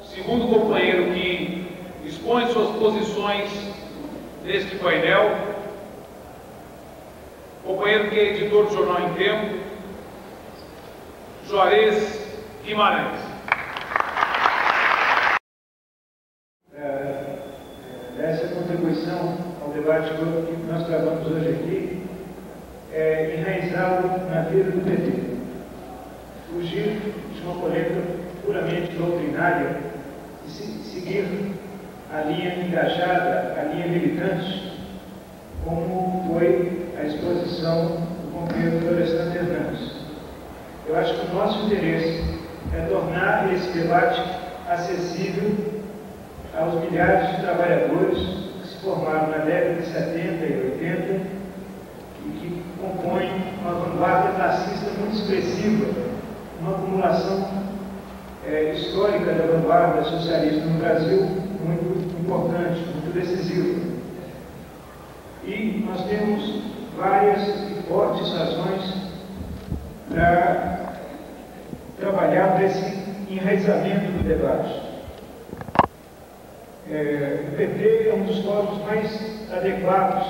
segundo companheiro que expõe suas posições neste painel, companheiro que é editor do Jornal em Tempo, Juarez Guimarães. Essa contribuição ao debate que nós travamos hoje aqui é enraizá-lo na vida do PT. Fugir de uma polêmica puramente doutrinária e seguir a linha engajada, a linha militante, como foi a exposição do companheiro Florestan Hernandes. Eu acho que o nosso interesse é tornar esse debate acessível aos milhares de trabalhadores que se formaram na década de 70 e 80 e que compõem uma vanguarda fascista muito expressiva, uma acumulação histórica da vanguarda socialista no Brasil muito importante, muito decisiva. E nós temos várias e fortes razões para trabalhar para esse enraizamento do debate. O PT é um dos fóruns mais adequados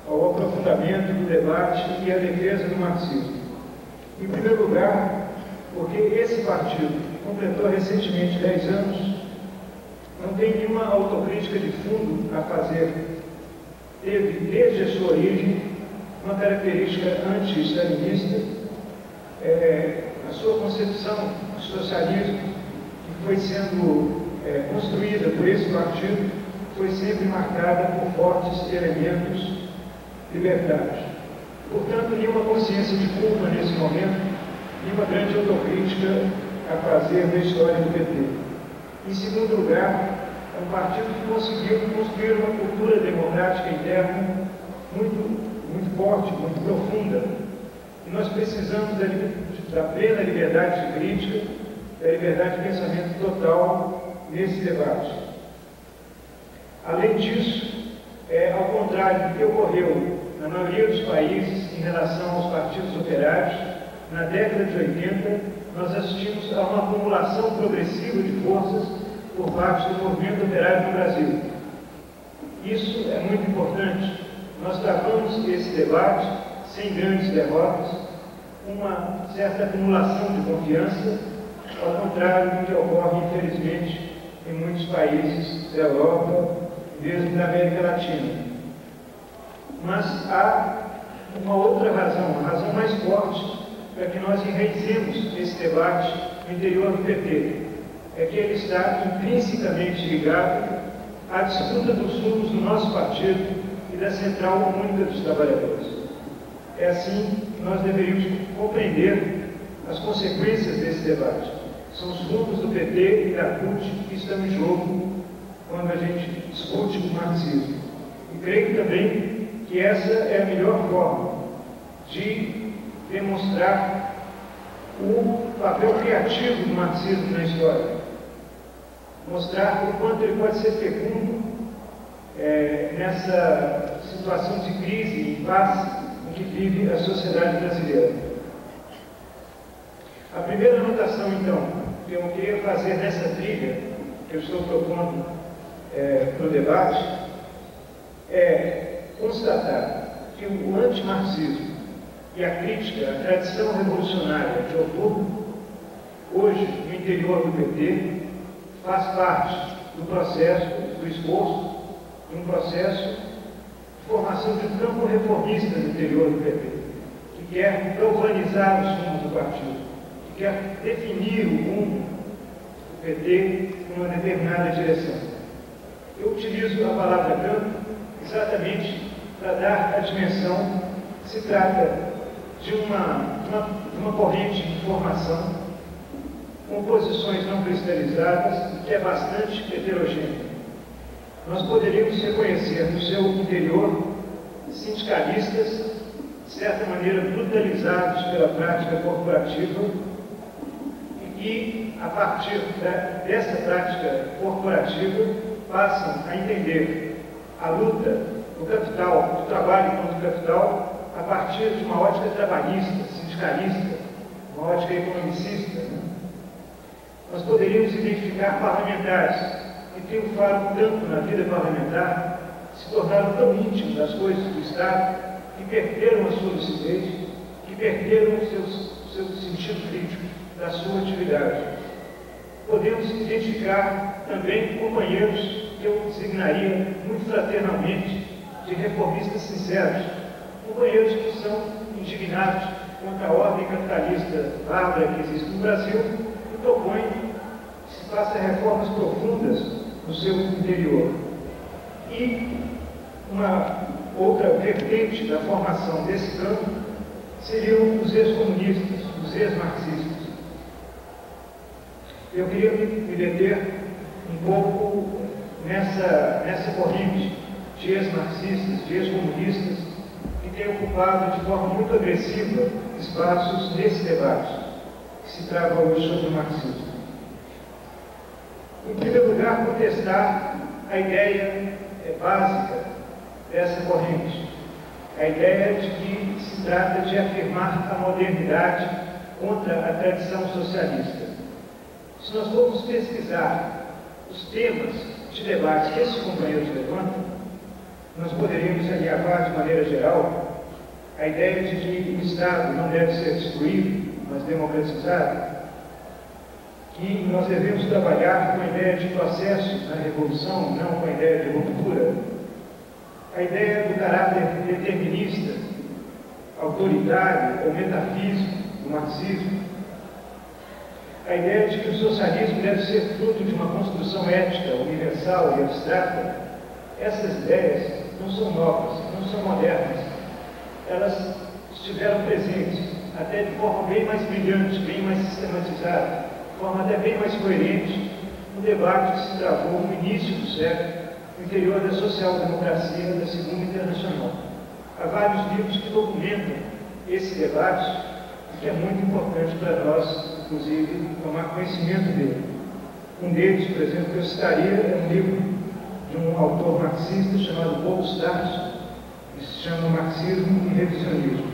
ao aprofundamento do debate e à defesa do marxismo. Em primeiro lugar, porque esse partido, que completou recentemente 10 anos, não tem nenhuma autocrítica de fundo a fazer. Teve, desde a sua origem, uma característica anti-stalinista. A sua concepção do socialismo, que foi sendo construída por esse partido, foi sempre marcada por fortes elementos libertários. Portanto, nenhuma consciência de culpa nesse momento, nenhuma grande autocrítica a fazer da história do PT. Em segundo lugar, é um partido que conseguiu construir uma cultura democrática interna muito forte, muito profunda. E nós precisamos da plena liberdade de crítica, da liberdade de pensamento total nesse debate. Além disso, ao contrário do que ocorreu na maioria dos países em relação aos partidos operários, na década de 80, nós assistimos a uma acumulação progressiva de forças por parte do movimento operário no Brasil. Isso é muito importante. Nós travamos esse debate sem grandes derrotas, uma certa acumulação de confiança, ao contrário do que ocorre, infelizmente, em muitos países da Europa, mesmo da América Latina. Mas há uma outra razão, a razão mais forte para que nós enraizemos esse debate no interior do PT, é que ele está intrinsecamente ligado à disputa dos rumos do nosso partido e da Central Única dos Trabalhadores. É assim que nós deveríamos compreender as consequências desse debate. São os rumos do PT e da CUT que estão em jogo quando a gente discute o marxismo. E creio também que essa é a melhor forma de demonstrar o papel criativo do marxismo na história. Mostrar o quanto ele pode ser fecundo nessa situação de crise e impasse em que vive a sociedade brasileira. A primeira anotação, então, que eu queria fazer nessa trilha que eu estou propondo para o debate é constatar que o antimarxismo e a crítica à tradição revolucionária de Oturno, hoje no interior do PT, faz parte do processo, do esforço, de um processo de formação de um campo reformista no interior do PT, que quer galvanizar os rumos do partido, que quer definir o rumo do PT em uma determinada direção. Eu utilizo a palavra campo exatamente para dar a dimensão que se trata de uma corrente de informação com posições não cristalizadas e que é bastante heterogênea. Nós poderíamos reconhecer no seu interior sindicalistas, de certa maneira, brutalizados pela prática corporativa e que, a partir dessa prática corporativa, passam a entender a luta do capital, do trabalho contra o capital, a partir de uma ótica trabalhista, sindicalista, uma ótica economicista. Nós poderíamos identificar parlamentares que triunfaram tanto na vida parlamentar, se tornaram tão íntimos das coisas do Estado, que perderam a sua lucidez, que perderam o seu sentido crítico da sua atividade. Podemos identificar também companheiros que eu designaria muito fraternalmente de reformistas sinceros, companheiros que são indignados contra a ordem capitalista bárbara que existe no Brasil e propõem que se faça reformas profundas no seu interior. E uma outra vertente da formação desse campo seriam os ex-comunistas, os ex-marxistas. Eu queria me deter um pouco nessa corrente de ex-marxistas, de ex-comunistas, que tem ocupado de forma muito agressiva espaços nesse debate que se trava hoje sobre o marxismo. Em primeiro lugar, contestar a ideia básica dessa corrente, a ideia de que se trata de afirmar a modernidade contra a tradição socialista. Se nós formos pesquisar os temas de debate que esses companheiros levantam, nós poderíamos alinhavar de maneira geral a ideia de que o Estado não deve ser destruído, mas democratizado, que nós devemos trabalhar com a ideia de processo na revolução, não com a ideia de ruptura, a ideia do caráter determinista, autoritário ou metafísico do marxismo, a ideia de que o socialismo deve ser fruto de uma construção ética, universal e abstrata. Essas ideias não são novas, não são modernas. Elas estiveram presentes, até de forma bem mais brilhante, bem mais sistematizada, de forma até bem mais coerente, no debate que se travou no início do século, no interior da social-democracia da Segunda Internacional. Há vários livros que documentam esse debate, e que é muito importante para nós, inclusive, tomar conhecimento dele. Um deles, por exemplo, que eu citaria é um livro de um autor marxista chamado Paul Starr, que se chama Marxismo e Revisionismo.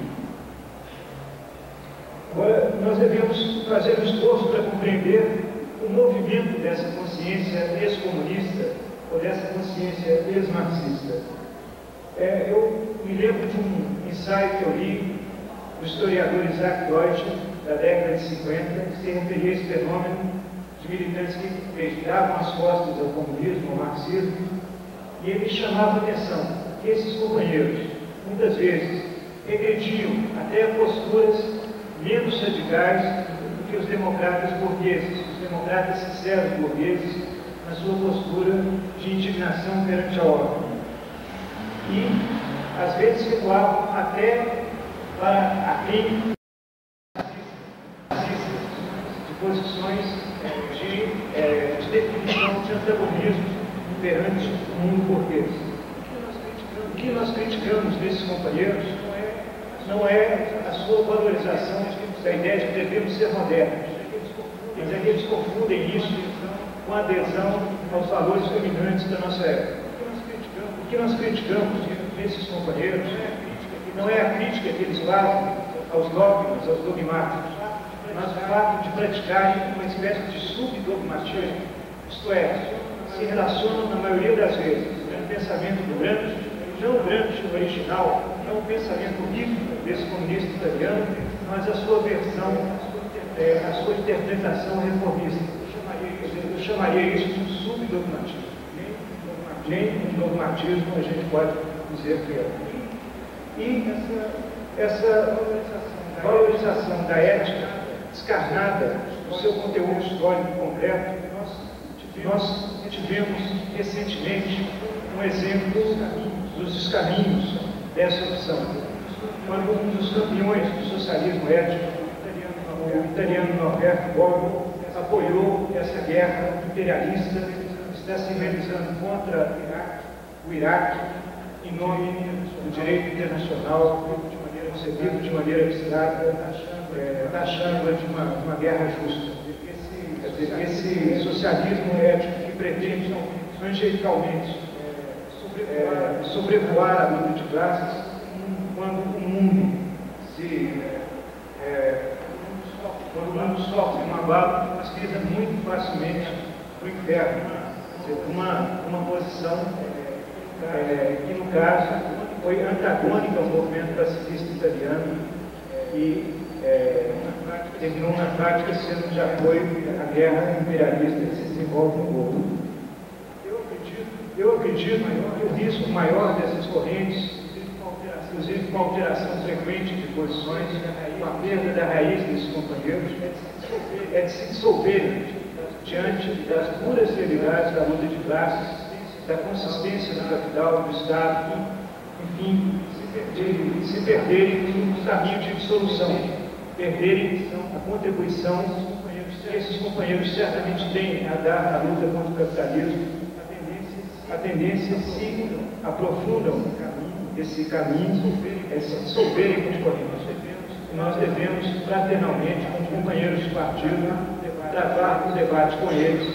Agora, nós devemos fazer um esforço para compreender o movimento dessa consciência ex-comunista ou dessa consciência ex-marxista. Eu me lembro de um ensaio que eu li do historiador Isaac Deutsch, da década de 50, que se referia a esse fenômeno de militantes que davam as costas ao comunismo, ao marxismo, e ele chamava a atenção que esses companheiros, muitas vezes, regrediam até posturas menos radicais do que os democratas burgueses, os democratas sinceros burgueses, na sua postura de indignação perante a ordem. E, às vezes, recuavam até para aquém de posições de definição de antagonismo perante o mundo burguês. O que nós criticamos desses companheiros não é a sua valorização da ideia de que devemos ser modernos, mas é que eles confundem isso com a adesão aos valores dominantes da nossa época. O que nós criticamos desses companheiros não é a crítica que eles fazem aos dogmas, aos dogmáticos, mas o fato de praticarem uma espécie de subdogmatismo, isto é, se relacionam, na maioria das vezes, com o pensamento do Gramsci, não o Gramsci original, não o pensamento rico desse comunista italiano, mas a sua versão, a sua interpretação reformista. Eu chamaria isso de subdogmatismo. Nem um dogmatismo a gente pode dizer que é. E essa valorização da ética descarnada do seu conteúdo histórico concreto, nós tivemos recentemente um exemplo dos descaminhos dessa opção, quando um dos campeões do socialismo ético, o italiano Norberto Bobbio, apoiou essa guerra imperialista que está se realizando contra o Iraque em nome do direito internacional, concebido de maneira abstrata, taxando-a de uma guerra justa. Esse socialismo ético que pretende angelicalmente sobrevoar a luta de classes, quando o mundo sofre um abalo desliza muito facilmente para o inferno, uma posição que, no caso, foi antagônica ao movimento pacifista italiano e terminou na prática sendo de apoio à guerra imperialista que se desenvolve no mundo. Eu acredito que o risco maior dessas correntes, inclusive com a alteração frequente de posições, com a perda da raiz desses companheiros, é de se dissolverem diante das puras realidades da luta de classes, da consistência do capital, do Estado, enfim, de se perderem no caminho de dissolução, perderem a contribuição que esses companheiros certamente têm a dar à luta contra o capitalismo. A tendência se aprofundam esse caminho, se dissolverem com os correntes. Nós devemos, fraternalmente, com os companheiros de partido, travar o debate com eles,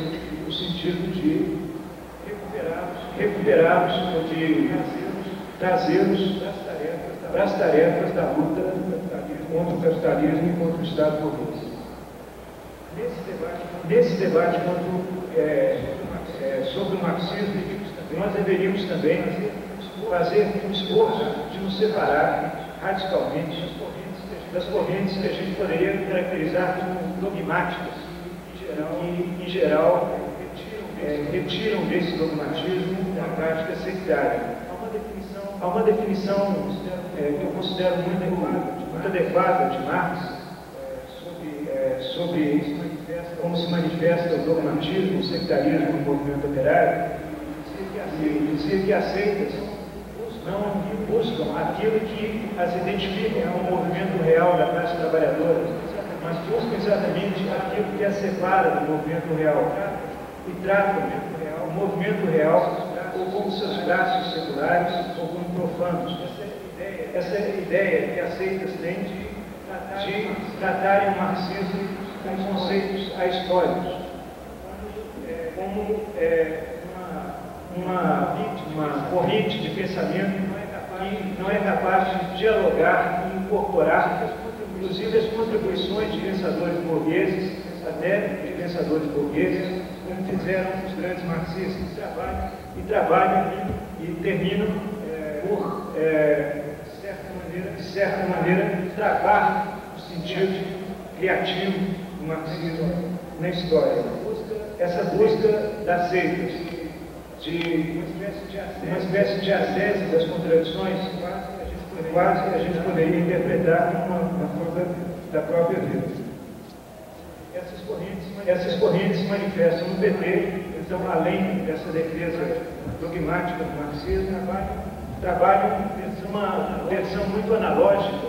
no sentido de recuperá-los ou de trazê-los para as tarefas da luta contra o capitalismo e contra o Estado burguês. Nesse debate sobre o marxismo, nós deveríamos também fazer um esforço de nos separar radicalmente das correntes que a gente poderia caracterizar como dogmáticas e, em geral, retiram desse dogmatismo uma prática sectária. Há uma definição que eu considero muito adequada de Marx sobre como se manifesta o dogmatismo, o sectarismo no movimento operário, e dizia que as seitas não buscam aquilo que as identifica com o movimento real da classe trabalhadora, mas buscam exatamente aquilo que as separa do movimento real e tratam o movimento real ou como seus braços seculares ou como profanos. Essa é a ideia que as seitas têm de tratarem o marxismo com conceitos ahistóricos, como uma corrente de pensamento que não é capaz de dialogar e incorporar, inclusive, as contribuições de pensadores burgueses, até de pensadores burgueses, como fizeram os grandes marxistas, trabalham e terminam por, de certa maneira, travar o sentido criativo do marxismo na história. Essa busca das seitas, de uma espécie de ascese das contradições, quase que a gente poderia interpretar como uma forma da própria vida. Essas correntes se manifestam no PT, então, além dessa defesa dogmática do marxismo, trabalham uma versão muito analógica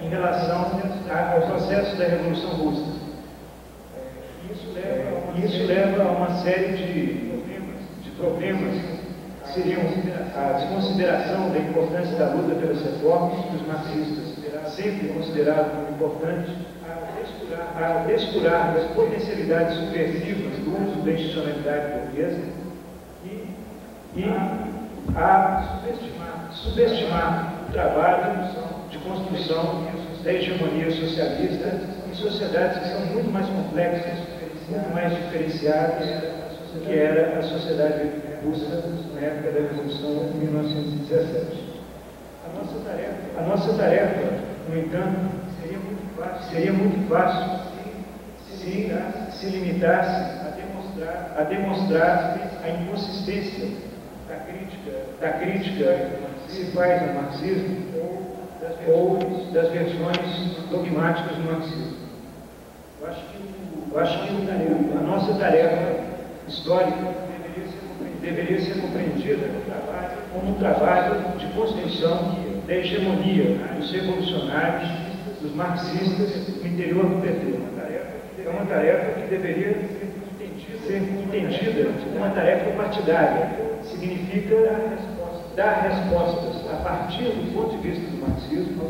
em relação ao processo da Revolução Russa. Isso leva a uma série de problemas que seriam a desconsideração da importância da luta pelas reformas, que os marxistas sempre consideraram como importante, a descurar das potencialidades subversivas do uso da institucionalidade burguesa e a subestimar o trabalho de construção da hegemonia socialista em sociedades que são muito mais complexas, muito mais diferenciadas do que era a sociedade russa na época da Revolução de 1917. A nossa tarefa, no entanto, seria muito fácil se limitasse a demonstrar a inconsistência da crítica que se faz ao marxismo ou das versões dogmáticas do marxismo. Eu acho que a nossa tarefa histórica deveria ser compreendida como um trabalho de construção da hegemonia dos revolucionários, dos marxistas no interior do PT. É uma tarefa que deveria ser entendida como uma tarefa partidária. Significa dar respostas a partir do ponto de vista do marxismo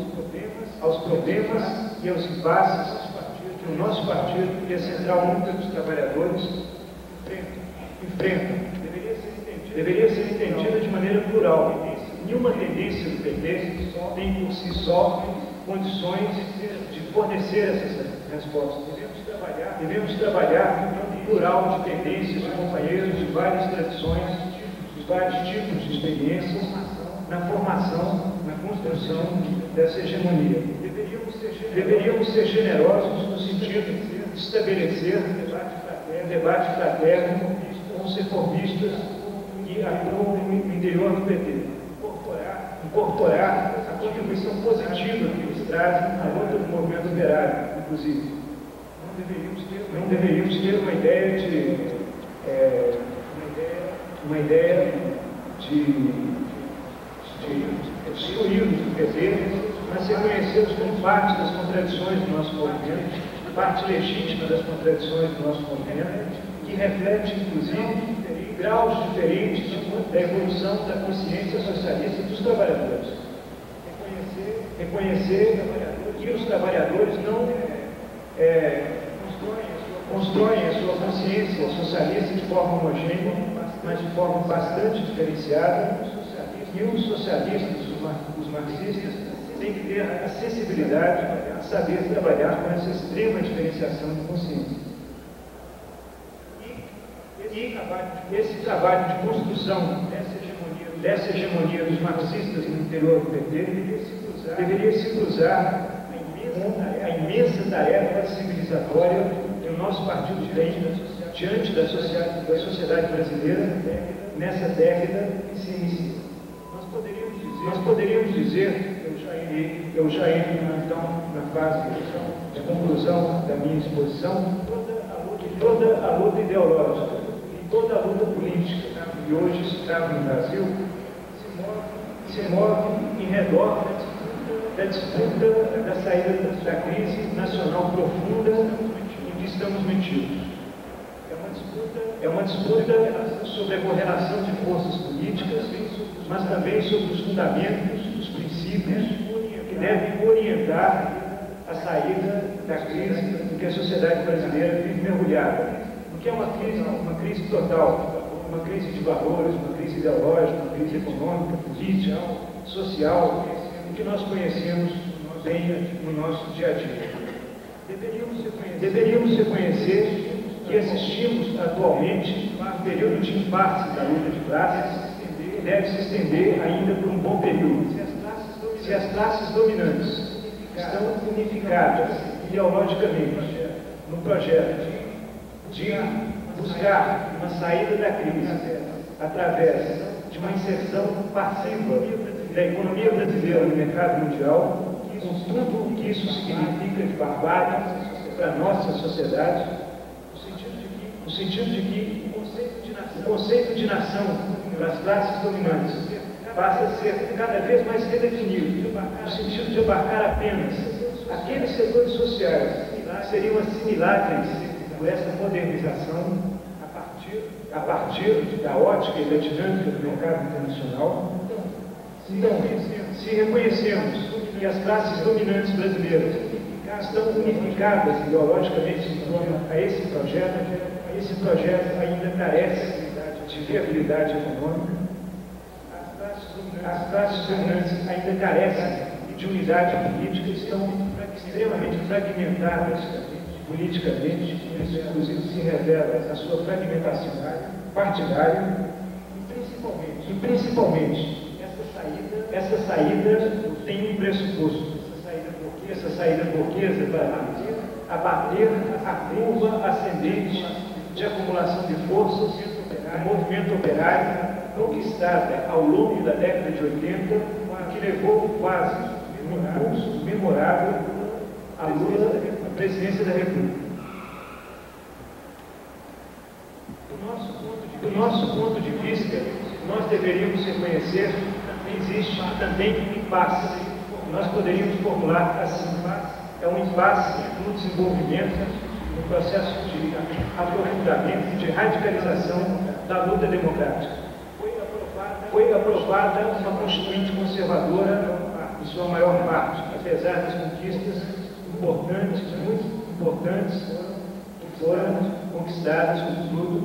aos problemas e aos impasses que o nosso partido e a Central Única dos Trabalhadores enfrentam. Deveria ser entendida de maneira plural. Nenhuma tendência do PT tem por si só condições de fornecer essas respostas. Devemos trabalhar no plural de tendências de companheiros de várias tradições, de vários tipos de experiências, na formação, na construção dessa hegemonia. Deveríamos ser generosos no sentido de estabelecer um debate fraterno com os reformistas que atuam no interior do PT. Incorporar a contribuição positiva que eles trazem à luta do movimento operário, inclusive. Não deveríamos ter uma ideia de excluirmos do PT, mas reconhecê-los como parte das contradições do nosso movimento, parte legítima das contradições do nosso movimento, que reflete, inclusive, graus diferentes da evolução da consciência socialista dos trabalhadores. Reconhecer que os trabalhadores não constroem a sua consciência socialista de forma homogênea, mas de forma bastante diferenciada, e os socialistas, os marxistas, têm que ter a sensibilidade de saber trabalhar com essa extrema diferenciação de consciência. E esse trabalho de construção dessa hegemonia dos marxistas no interior do PT deveria se cruzar com a imensa tarefa civilizatória que o nosso partido tem diante da sociedade brasileira nessa década que se inicia. Nós poderíamos dizer, eu já entro então na fase de conclusão da minha exposição, que toda a luta ideológica e toda a luta política que hoje se trava no Brasil se move em redor da disputa da saída da crise nacional profunda em que estamos metidos. É uma disputa sobre a correlação de forças políticas, mas também sobre os fundamentos, os princípios que devem orientar a saída da crise em que a sociedade brasileira vive mergulhada. Porque é uma crise total, uma crise de valores, uma crise ideológica, uma crise econômica, política, social, que nós conhecemos bem no nosso dia a dia. Deveríamos reconhecer que assistimos atualmente a um período de impasse da luta de classes que deve se estender ainda por um bom período. Se as classes dominantes estão unificadas ideologicamente no projeto de buscar uma saída da crise através de uma inserção passiva da economia brasileira no mercado mundial, com tudo o que isso significa de barbárie para a nossa sociedade, no sentido de que o conceito de nação das classes dominantes passa a ser cada vez mais redefinido, no sentido de abarcar apenas aqueles setores sociais que seriam assimiláveis por essa modernização a partir da ótica e da dinâmica do mercado internacional. Então, se reconhecemos que as classes dominantes brasileiras estão unificadas ideologicamente em torno a esse projeto ainda carece de viabilidade econômica, as classes dominantes ainda carecem de unidade política, estão extremamente fragmentadas politicamente, isso inclusive se revela a sua fragmentação partidária, e principalmente essa saída tem um pressuposto, essa saída burguesa para abater a curva ascendente de acumulação de forças do movimento operário conquistada ao longo da década de 80, que levou quase um impulso memorável à luta à presidência da República. Do nosso ponto de vista, nós deveríamos reconhecer que existe também um impasse. Nós poderíamos formular assim: é um impasse no desenvolvimento, no processo de aprofundamento, de radicalização da luta democrática. Foi aprovada uma Constituinte conservadora, em sua maior parte, apesar das conquistas importantes, muito importantes, que foram conquistadas com o fruto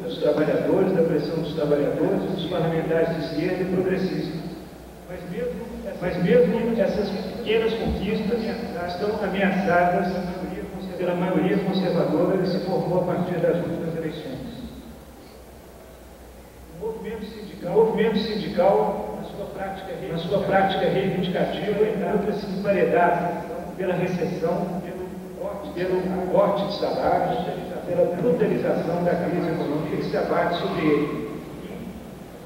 dos trabalhadores, da pressão dos trabalhadores, dos parlamentares de esquerda e progressistas. Mas mesmo essas pequenas conquistas estão ameaçadas pela maioria conservadora que se formou a partir das últimas eleições. O movimento sindical, na sua prática reivindicativa, encontra-se emparedado pela recessão, pelo corte de salários, pela brutalização da crise econômica que se abate sobre ele.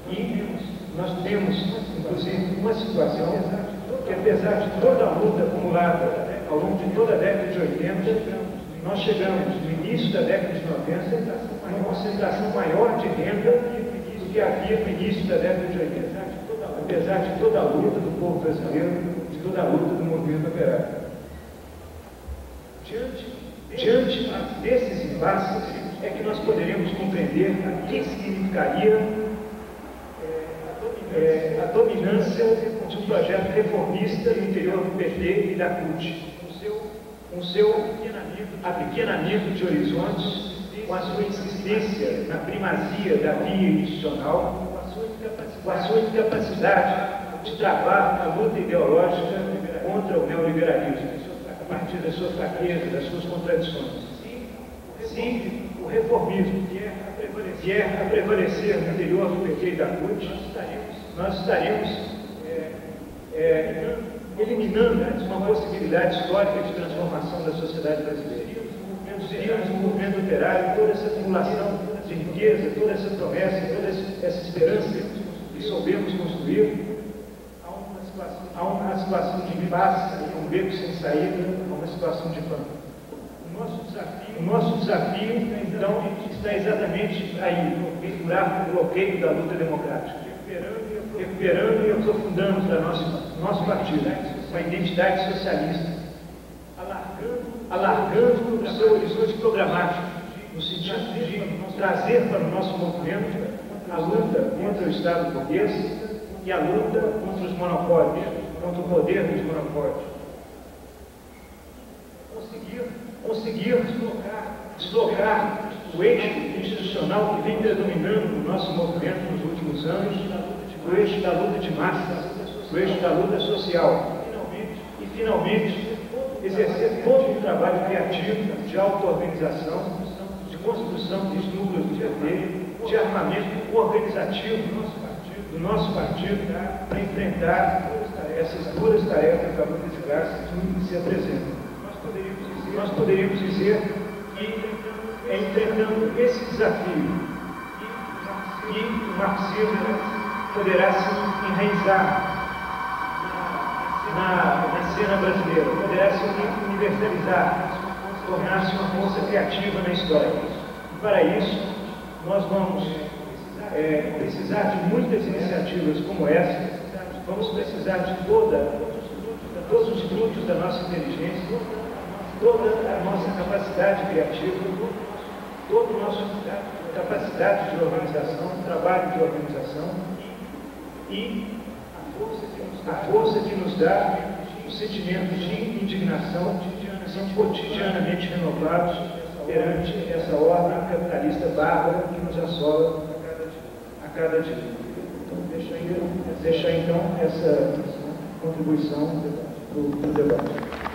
E nós temos, inclusive, uma situação que, apesar de toda a luta acumulada ao longo de toda a década de 80, nós chegamos, no início da década de 90, a uma concentração maior de renda do que havia no início da década de 80, apesar de toda a luta do povo brasileiro, de toda a luta do movimento operário. Diante desses impasses é que nós poderemos compreender o que significaria a dominância de um projeto reformista no interior do PT e da CUT, com seu apequenamento de horizontes, com a sua insistência na primazia da via institucional, com a sua incapacidade de travar a luta ideológica contra o neoliberalismo, a partir das suas fraquezas, das suas contradições. Se o reformismo vier a prevalecer no interior do PT e da CUT, nós estaremos eliminando uma possibilidade histórica de transformação da sociedade brasileira. Reduziríamos no movimento operário toda essa acumulação de riqueza, toda essa promessa, toda essa esperança que soubemos construir a uma situação de impasse, a um beco sem saída, a uma situação de pânico. O nosso desafio, então, está exatamente aí, furar o bloqueio da luta democrática, recuperando e aprofundando nosso partido, com a identidade socialista, alargando o seu horizonte programático, no sentido de trazer para o nosso movimento a luta contra o Estado burguês e a luta contra os monopólios, contra o poder dos monopólios. Conseguir deslocar o eixo institucional que vem predominando no nosso movimento nos últimos anos, o eixo da luta de massas, o eixo da luta social. E, finalmente, exercer todo um trabalho criativo de auto-organização, de construção dos núcleos do PT, de armamento organizativo do nosso partido para enfrentar essas duras tarefas da luta de classe que se apresentam. Nós poderíamos dizer que, enfrentando esse desafio, que o marxismo poderá se enraizar na cena brasileira, poderá se universalizar, tornar-se uma força criativa na história. E para isso, nós vamos precisar de muitas iniciativas como essa, vamos precisar de todos os frutos da nossa inteligência, toda a nossa capacidade criativa, toda a nossa capacidade de organização, trabalho de organização e a força que nos dá o sentimento de indignação que são cotidianamente renovados perante essa ordem capitalista bárbara que nos assola a cada dia. Então, deixar então essa contribuição para o debate.